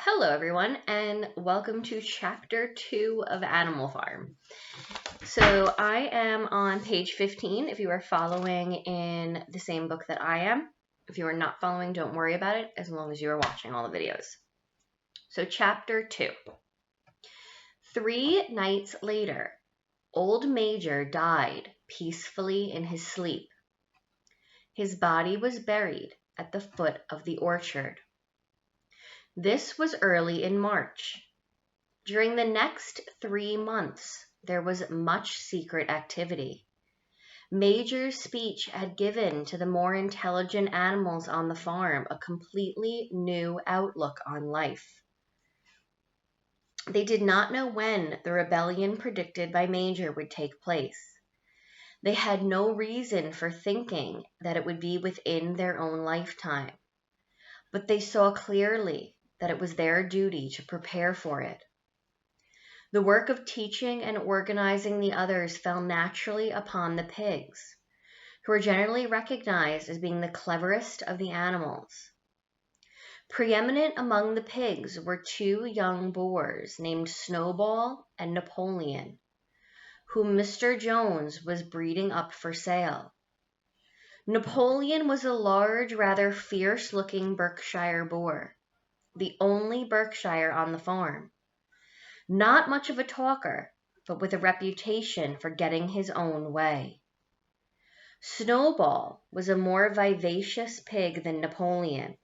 Hello, everyone, and welcome to Chapter 2 of Animal Farm. So, I am on page 15 if you are following in the same book that I am. If you are not following, don't worry about it as long as you are watching all the videos. So, Chapter 2. 3 nights later, Old Major died peacefully in his sleep. His body was buried at the foot of the orchard. This was early in March. During the next 3 months, there was much secret activity. Major's speech had given to the more intelligent animals on the farm a completely new outlook on life. They did not know when the rebellion predicted by Major would take place. They had no reason for thinking that it would be within their own lifetime, but they saw clearly that it was their duty to prepare for it. The work of teaching and organizing the others fell naturally upon the pigs, who were generally recognized as being the cleverest of the animals. Preeminent among the pigs were 2 young boars named Snowball and Napoleon, whom Mr. Jones was breeding up for sale. Napoleon was a large, rather fierce-looking Berkshire boar, the only Berkshire on the farm. Not much of a talker, but with a reputation for getting his own way. Snowball was a more vivacious pig than Napoleon,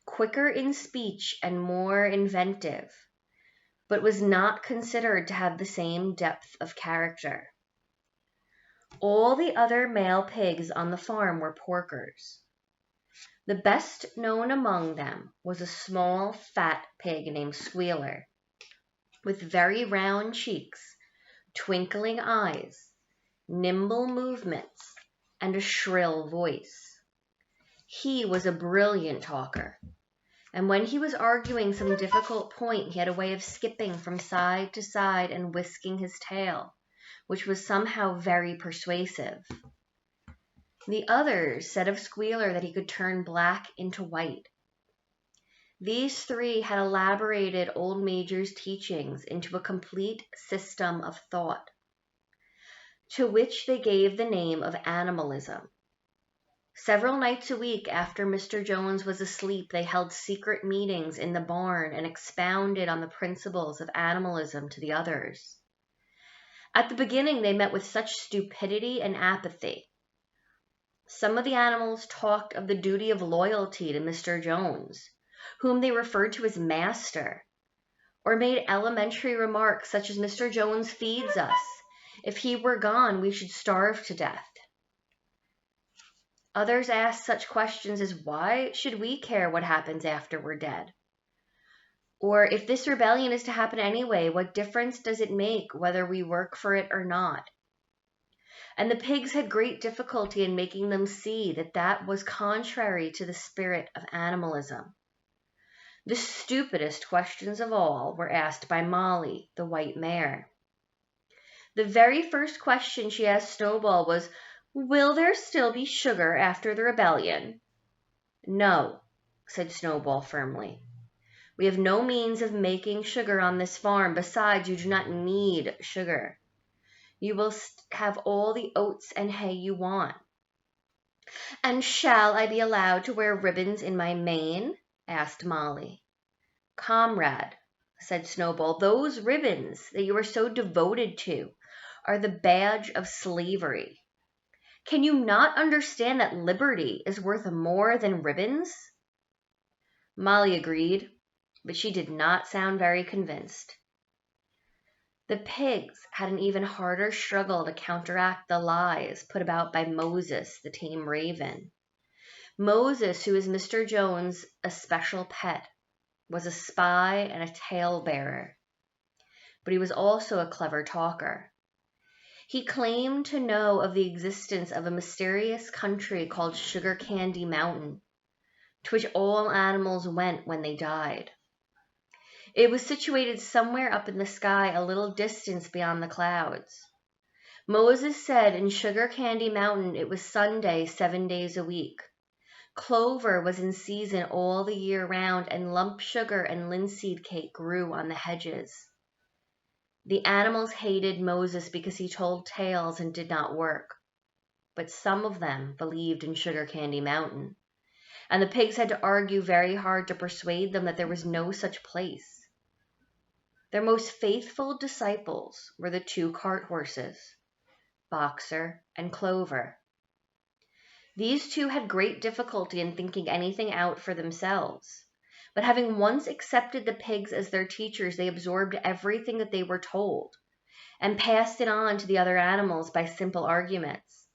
quicker in speech and more inventive, but was not considered to have the same depth of character. All the other male pigs on the farm were porkers. The best known among them was a small, fat pig named Squealer, with very round cheeks, twinkling eyes, nimble movements, and a shrill voice. He was a brilliant talker, and when he was arguing some difficult point, he had a way of skipping from side to side and whisking his tail, which was somehow very persuasive. The others said of Squealer that he could turn black into white. These 3 had elaborated Old Major's teachings into a complete system of thought, to which they gave the name of animalism. Several nights a week after Mr. Jones was asleep, they held secret meetings in the barn and expounded on the principles of animalism to the others. At the beginning, they met with such stupidity and apathy. Some of the animals talked of the duty of loyalty to Mr. Jones, whom they referred to as master, or made elementary remarks such as Mr. Jones feeds us. If he were gone, we should starve to death. Others asked such questions as, why should we care what happens after we're dead? Or, if this rebellion is to happen anyway, what difference does it make whether we work for it or not? And the pigs had great difficulty in making them see that that was contrary to the spirit of animalism. The stupidest questions of all were asked by Molly, the white mare. The very first question she asked Snowball was, will there still be sugar after the rebellion? No, said Snowball firmly. We have no means of making sugar on this farm. Besides, you do not need sugar. You will have all the oats and hay you want. And shall I be allowed to wear ribbons in my mane? Asked Molly. Comrade, said Snowball, those ribbons that you are so devoted to are the badge of slavery. Can you not understand that liberty is worth more than ribbons? Molly agreed, but she did not sound very convinced. The pigs had an even harder struggle to counteract the lies put about by Moses, the tame raven. Moses, who is Mr. Jones' especial pet, was a spy and a tale-bearer, but he was also a clever talker. He claimed to know of the existence of a mysterious country called Sugar Candy Mountain, to which all animals went when they died. It was situated somewhere up in the sky, a little distance beyond the clouds. Moses said in Sugar Candy Mountain it was Sunday 7 days a week. Clover was in season all the year round, and lump sugar and linseed cake grew on the hedges. The animals hated Moses because he told tales and did not work, but some of them believed in Sugar Candy Mountain, and the pigs had to argue very hard to persuade them that there was no such place. Their most faithful disciples were the 2 cart horses, Boxer and Clover. These 2 had great difficulty in thinking anything out for themselves, but having once accepted the pigs as their teachers, they absorbed everything that they were told and passed it on to the other animals by simple arguments.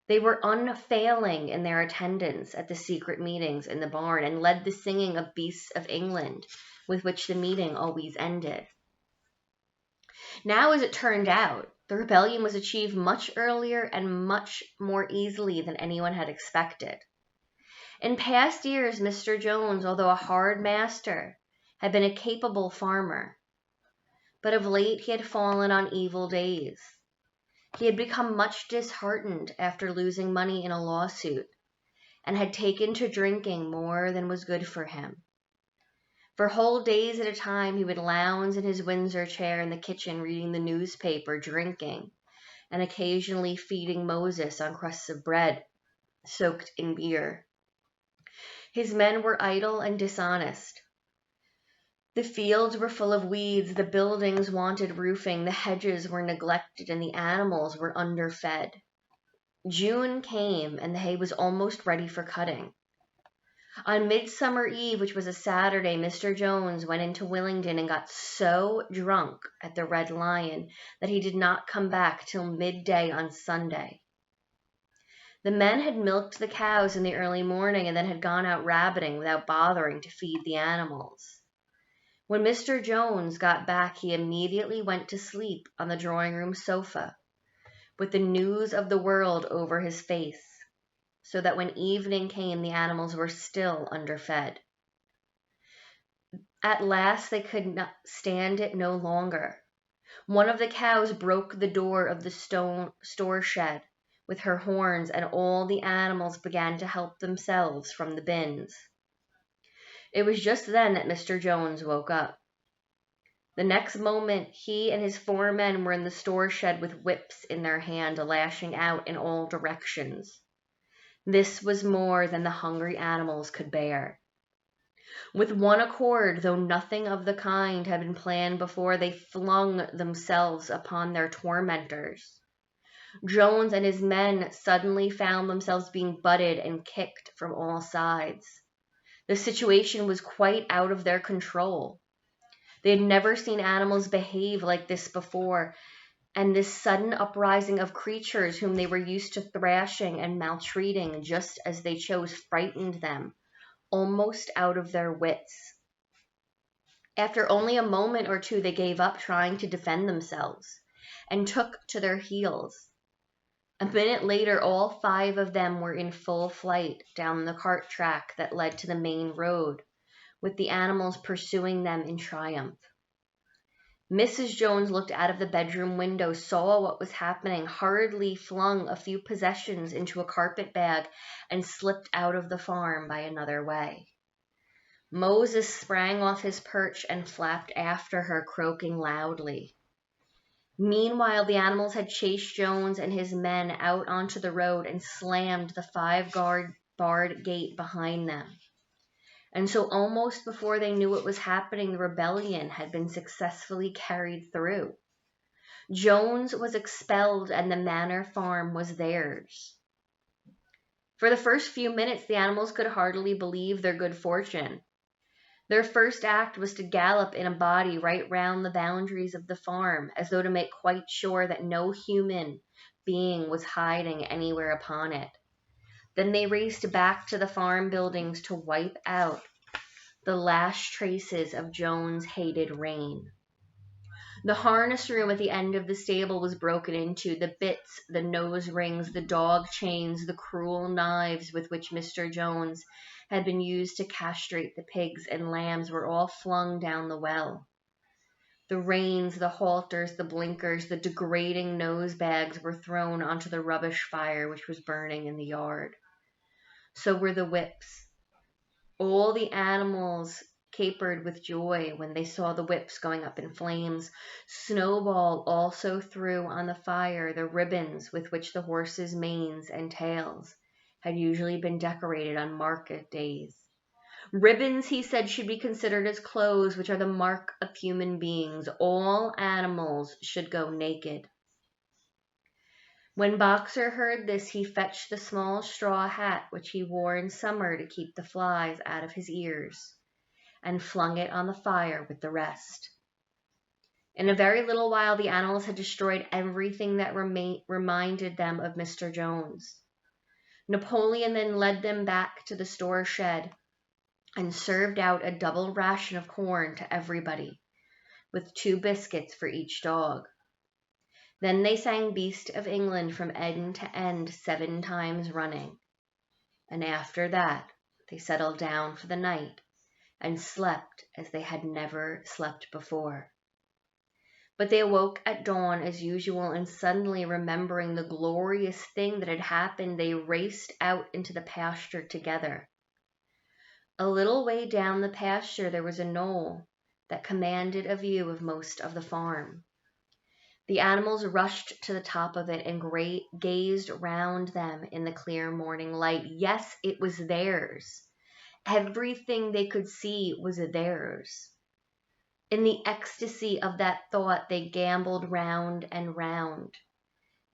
They were unfailing in their attendance at the secret meetings in the barn and led the singing of Beasts of England, with which the meeting always ended. Now, as it turned out, the rebellion was achieved much earlier and much more easily than anyone had expected. In past years, Mr. Jones, although a hard master, had been a capable farmer, but of late he had fallen on evil days. He had become much disheartened after losing money in a lawsuit, and had taken to drinking more than was good for him. For whole days at a time he would lounge in his Windsor chair in the kitchen reading the newspaper, drinking, and occasionally feeding Moses on crusts of bread soaked in beer. His men were idle and dishonest. The fields were full of weeds, the buildings wanted roofing, the hedges were neglected, and the animals were underfed. June came, and the hay was almost ready for cutting. On Midsummer Eve, which was a Saturday, Mr. Jones went into Willingdon and got so drunk at the Red Lion that he did not come back till midday on Sunday. The men had milked the cows in the early morning and then had gone out rabbiting without bothering to feed the animals. When Mr. Jones got back, he immediately went to sleep on the drawing-room sofa, with the news of the world over his face, so that when evening came, the animals were still underfed. At last they could not stand it no longer. One of the cows broke the door of the stone store shed with her horns, and all the animals began to help themselves from the bins. It was just then that Mr. Jones woke up. The next moment, he and his 4 men were in the store shed with whips in their hand, lashing out in all directions. This was more than the hungry animals could bear. With one accord, though nothing of the kind had been planned before, they flung themselves upon their tormentors. Jones and his men suddenly found themselves being butted and kicked from all sides. The situation was quite out of their control. They had never seen animals behave like this before, and this sudden uprising of creatures whom they were used to thrashing and maltreating just as they chose frightened them almost out of their wits. After only a moment or 2, they gave up trying to defend themselves and took to their heels. A minute later, all 5 of them were in full flight down the cart track that led to the main road, with the animals pursuing them in triumph. Mrs. Jones looked out of the bedroom window, saw what was happening, hurriedly flung a few possessions into a carpet bag, and slipped out of the farm by another way. Moses sprang off his perch and flapped after her, croaking loudly. Meanwhile, the animals had chased Jones and his men out onto the road and slammed the 5-guard barred gate behind them. And so almost before they knew what was happening, the rebellion had been successfully carried through. Jones was expelled and the manor farm was theirs. For the first few minutes, the animals could hardly believe their good fortune. Their first act was to gallop in a body right round the boundaries of the farm, as though to make quite sure that no human being was hiding anywhere upon it. Then they raced back to the farm buildings to wipe out the last traces of Jones' hated reign. The harness room at the end of the stable was broken into. The bits, the nose rings, the dog chains, the cruel knives with which Mr. Jones had been used to castrate the pigs and lambs were all flung down the well. The reins, the halters, the blinkers, the degrading nose bags were thrown onto the rubbish fire which was burning in the yard. So were the whips. All the animals capered with joy when they saw the whips going up in flames. Snowball also threw on the fire the ribbons with which the horses' manes and tails had usually been decorated on market days. Ribbons, he said, should be considered as clothes, which are the mark of human beings. All animals should go naked. When Boxer heard this, he fetched the small straw hat which he wore in summer to keep the flies out of his ears, and flung it on the fire with the rest. In a very little while the animals had destroyed everything that reminded them of Mr. Jones. Napoleon then led them back to the store shed and served out a double ration of corn to everybody, with 2 biscuits for each dog. Then they sang Beast of England from end to end 7 times running, and after that they settled down for the night and slept as they had never slept before. But they awoke at dawn as usual, and suddenly remembering the glorious thing that had happened, they raced out into the pasture together. A little way down the pasture there was a knoll that commanded a view of most of the farm. The animals rushed to the top of it and gazed round them in the clear morning light. Yes, it was theirs. Everything they could see was theirs. In the ecstasy of that thought, they gamboled round and round.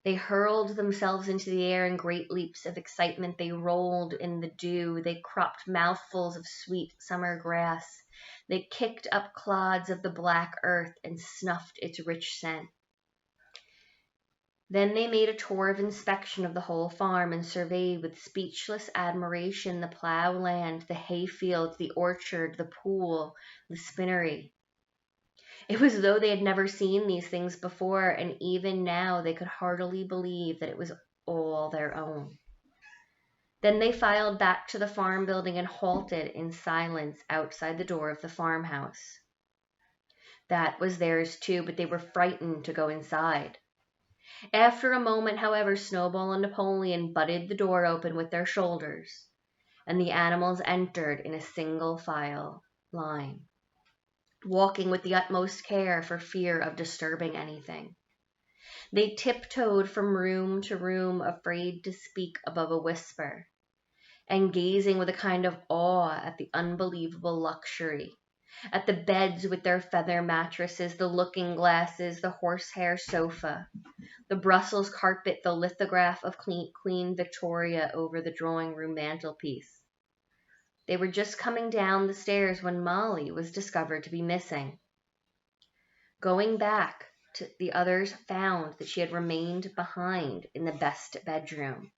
They hurled themselves into the air in great leaps of excitement. They rolled in the dew. They cropped mouthfuls of sweet summer grass. They kicked up clods of the black earth and snuffed its rich scent. Then they made a tour of inspection of the whole farm and surveyed with speechless admiration the plough land, the hay fields, the orchard, the pool, the spinnery. It was as though they had never seen these things before, and even now they could heartily believe that it was all their own. Then they filed back to the farm building and halted in silence outside the door of the farmhouse. That was theirs too, but they were frightened to go inside. After a moment, however, Snowball and Napoleon butted the door open with their shoulders, and the animals entered in a single file line, walking with the utmost care for fear of disturbing anything. They tiptoed from room to room, afraid to speak above a whisper, and gazing with a kind of awe at the unbelievable luxury, at the beds with their feather mattresses, the looking-glasses, the horsehair sofa, the Brussels carpet, the lithograph of Queen Victoria over the drawing-room mantelpiece. They were just coming down the stairs when Molly was discovered to be missing. Going back, the others found that she had remained behind in the best bedroom.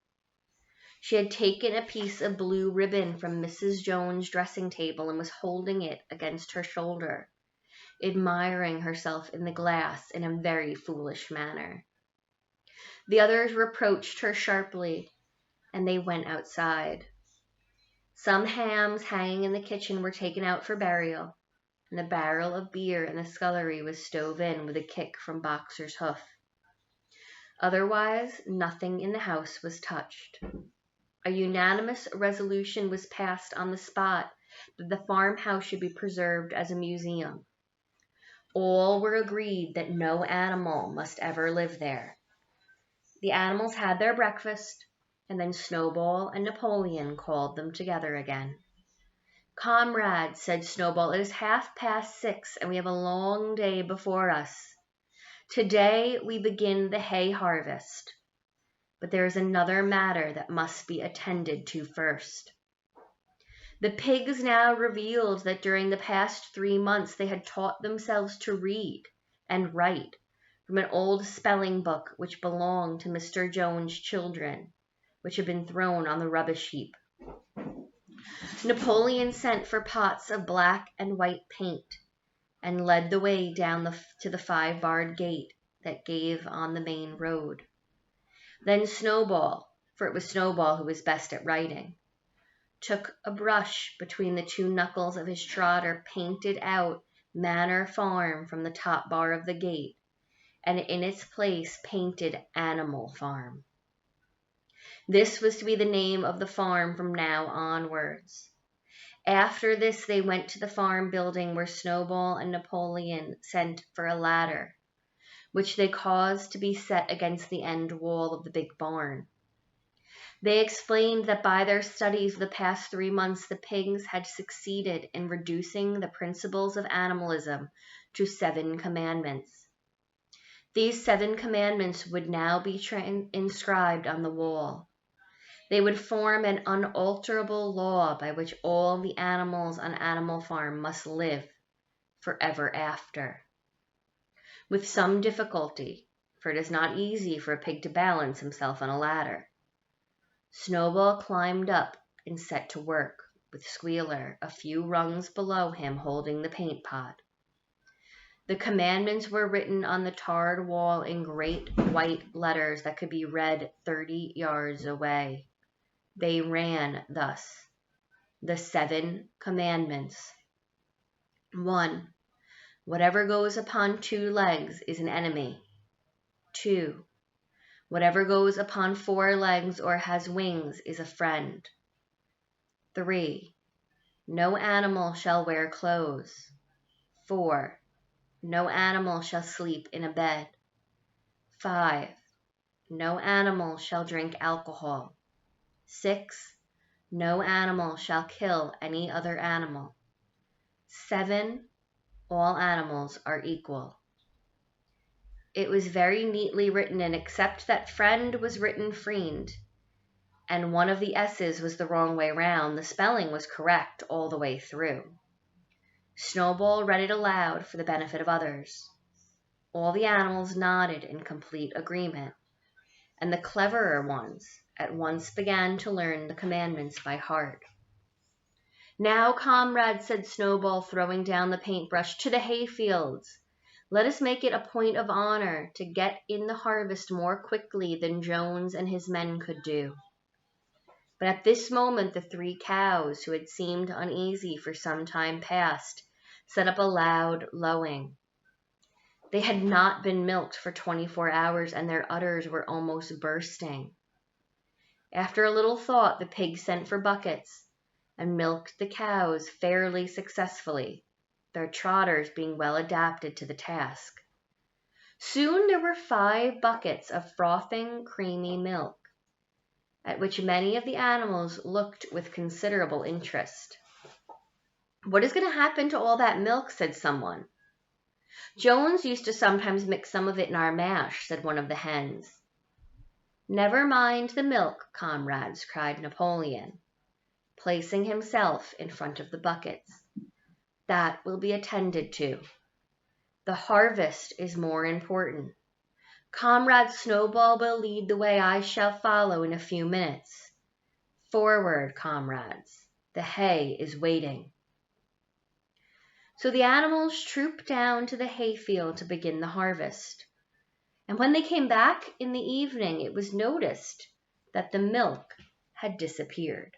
She had taken a piece of blue ribbon from Mrs. Jones' dressing table and was holding it against her shoulder, admiring herself in the glass in a very foolish manner. The others reproached her sharply, and they went outside. Some hams hanging in the kitchen were taken out for burial, and the barrel of beer in the scullery was stove in with a kick from Boxer's hoof. Otherwise, nothing in the house was touched. A unanimous resolution was passed on the spot that the farmhouse should be preserved as a museum. All were agreed that no animal must ever live there. The animals had their breakfast, and then Snowball and Napoleon called them together again. "Comrades," said Snowball, "it is 6:30, and we have a long day before us. Today we begin the hay harvest. But there is another matter that must be attended to first." The pigs now revealed that during the past 3 months they had taught themselves to read and write from an old spelling book which belonged to Mr. Jones' children, which had been thrown on the rubbish heap. Napoleon sent for pots of black and white paint, and led the way down to the 5-barred gate that gave on the main road. Then Snowball, for it was Snowball who was best at writing, took a brush between the 2 knuckles of his trotter, painted out Manor Farm from the top bar of the gate, and in its place painted Animal Farm. This was to be the name of the farm from now onwards. After this, they went to the farm building where Snowball and Napoleon sent for a ladder, which they caused to be set against the end wall of the big barn. They explained that by their studies of the past 3 months, the pigs had succeeded in reducing the principles of animalism to 7 commandments. These 7 commandments would now be inscribed on the wall. They would form an unalterable law by which all the animals on Animal Farm must live forever after. With some difficulty, for it is not easy for a pig to balance himself on a ladder, Snowball climbed up and set to work, with Squealer a few rungs below him holding the paint pot. The commandments were written on the tarred wall in great white letters that could be read 30 yards away. They ran thus: the 7 commandments. 1. Whatever goes upon 2 legs is an enemy. 2. Whatever goes upon 4 legs or has wings is a friend. 3. No animal shall wear clothes. 4. No animal shall sleep in a bed. 5. No animal shall drink alcohol. 6. No animal shall kill any other animal. 7. All animals are equal. It was very neatly written in, except that friend was written friend, and one of the S's was the wrong way round. The spelling was correct all the way through. Snowball read it aloud for the benefit of others. All the animals nodded in complete agreement, and the cleverer ones at once began to learn the commandments by heart. "Now, comrades," said Snowball, throwing down the paintbrush, "to the hayfields. Let us make it a point of honor to get in the harvest more quickly than Jones and his men could do." But at this moment the 3 cows, who had seemed uneasy for some time past, set up a loud lowing. They had not been milked for 24 hours, and their udders were almost bursting. After a little thought, the pigs sent for buckets and milked the cows fairly successfully, their trotters being well adapted to the task. Soon there were 5 buckets of frothing, creamy milk, at which many of the animals looked with considerable interest. "What is going to happen to all that milk?" said someone. "Jones used to sometimes mix some of it in our mash," said one of the hens. "Never mind the milk, comrades," cried Napoleon, placing himself in front of the buckets. "That will be attended to. The harvest is more important. Comrade Snowball will lead the way. I shall follow in a few minutes. Forward, comrades. The hay is waiting." So the animals trooped down to the hayfield to begin the harvest. And when they came back in the evening, it was noticed that the milk had disappeared.